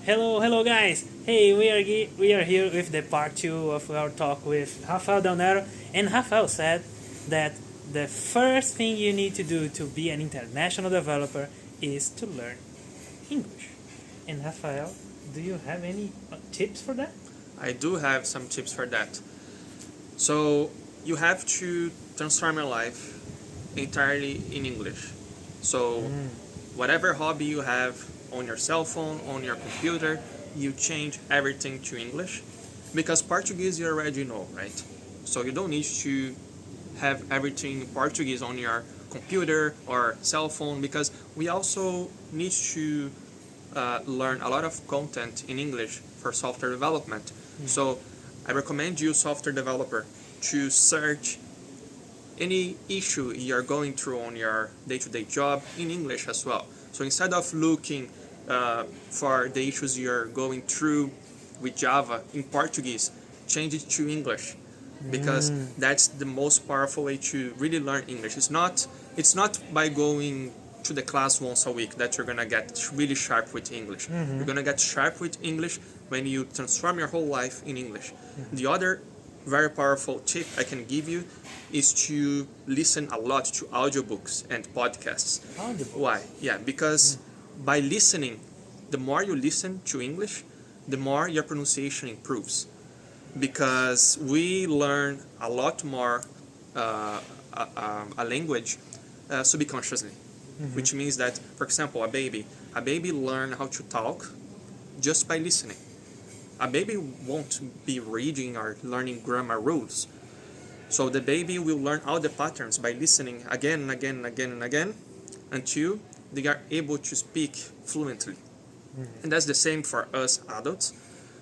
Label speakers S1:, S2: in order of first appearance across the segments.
S1: Hello, guys. Hey, we are here with the part two of our talk with Rafael Del Nero, and Rafael said that the first thing you need to do to be an international developer is to learn English. And Rafael, do you have any tips for that?
S2: I do have some tips for that. So you have to transform your life entirely in English. So whatever hobby you have on your cell phone, on your computer, you change everything to English because Portuguese you already know, right? So you don't need to have everything in Portuguese on your computer or cell phone because we also need to learn a lot of content in English for software development. So I recommend you, software developer, to search any issue you're going through on your day-to-day job in English as well. So instead of looking for the issues you're going through with Java in Portuguese, change it to English because that's the most powerful way to really learn English. It's not by going to the class once a week that you're gonna get really sharp with English. You're gonna get sharp with English when you transform your whole life in English. The other very powerful tip I can give you is to listen a lot to audiobooks and podcasts.
S1: Audiobooks?
S2: Why? Yeah, because by listening, the more you listen to English, the more your pronunciation improves. Because we learn a lot more a language subconsciously, which means that, for example, a baby learn how to talk just by listening. A baby won't be reading or learning grammar rules. So the baby will learn all the patterns by listening again and again and again and again until they are able to speak fluently. And that's the same for us adults.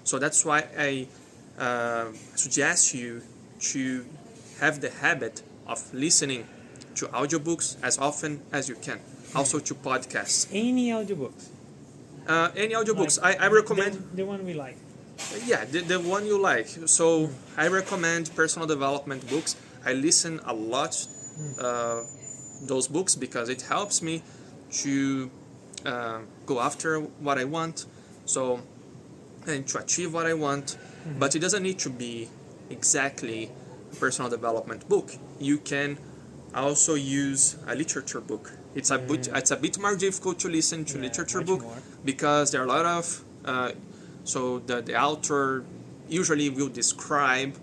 S2: So that's why I suggest you to have the habit of listening to audiobooks as often as you can. Also to podcasts.
S1: Any audiobooks?
S2: Any audiobooks.
S1: Like,
S2: I recommend...
S1: the one we like.
S2: Yeah, the one you like. So I recommend personal development books. I listen a lot those books because it helps me to go after what I want, and to achieve what I want. But it doesn't need to be exactly a personal development book. You can also use a literature book. It's a bit more difficult to listen to literature book because there are a lot of so the author usually will describe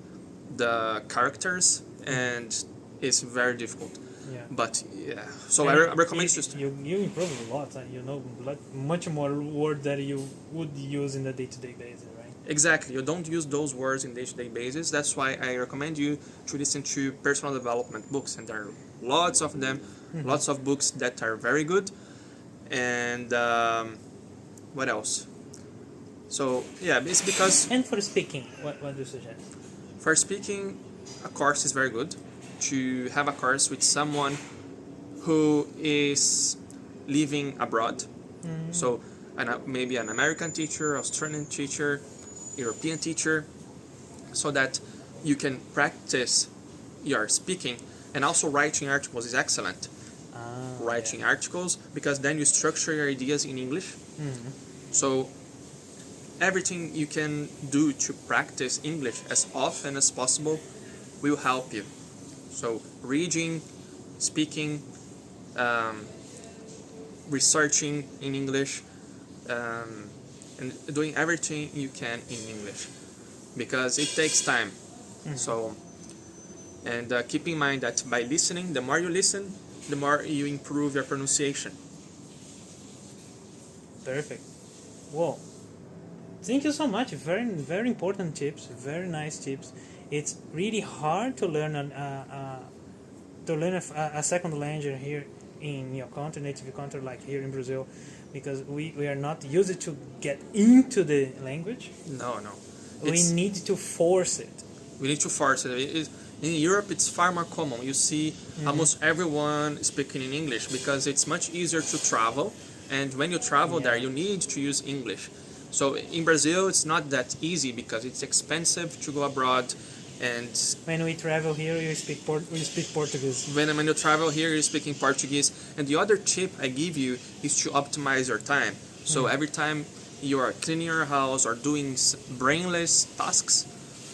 S2: the characters and it's very difficult. But yeah, so I recommend
S1: you improve a lot. You know much more words that you would use in the day-to-day basis, right?
S2: Exactly. You don't use those words in day-to-day basis. That's why I recommend you to listen to personal development books, and there are lots of them, lots of books that are very good. And what else? So yeah, it's because...
S1: And for speaking, what do you suggest?
S2: For speaking, a course is very good. To have a course with someone who is living abroad. So maybe an American teacher, Australian teacher, European teacher, so that you can practice your speaking. And also writing articles is excellent. Writing articles, because then you structure your ideas in English. So everything you can do to practice English as often as possible will help you. So reading, speaking, researching in English, and doing everything you can in English, because it takes time. So, and keep in mind that by listening, the more you listen, the more you improve your pronunciation.
S1: Perfect. Whoa. Thank you so much. Very, very important tips. Very nice tips. It's really hard to learn a second language here in your country, native country, like here in Brazil, because we are not used to get into the language.
S2: No.
S1: We need to force it.
S2: We need to force it. In Europe, it's far more common. You see almost everyone speaking in English because it's much easier to travel. And when you travel there, you need to use English. So in Brazil, it's not that easy because it's expensive to go abroad. And
S1: when we travel here, we speak Portuguese.
S2: When you travel here, you're speaking Portuguese. And the other tip I give you is to optimize your time. So every time you are cleaning your house or doing brainless tasks,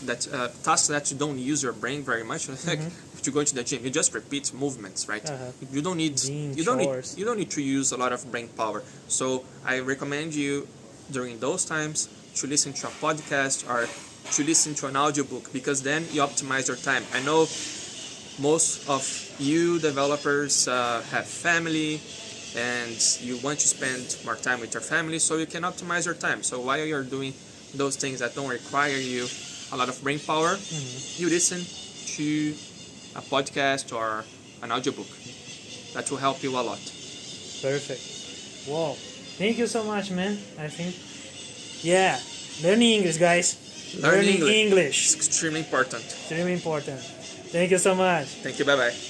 S2: that you don't use your brain very much. Like if you go to the gym, you just repeat movements, right? You don't need you don't need to use a lot of brain power. So I recommend you during those times to listen to a podcast or to listen to an audiobook, because then you optimize your time. I know most of you developers have family and you want to spend more time with your family, so you can optimize your time. So while you're doing those things that don't require you a lot of brain power, you listen to a podcast or an audiobook. That will help you a lot.
S1: Perfect. Wow. Thank you so much, man. I think, yeah, learning English, guys. Learning English.
S2: It's extremely important.
S1: Extremely important. Thank you so much.
S2: Thank you. Bye-bye.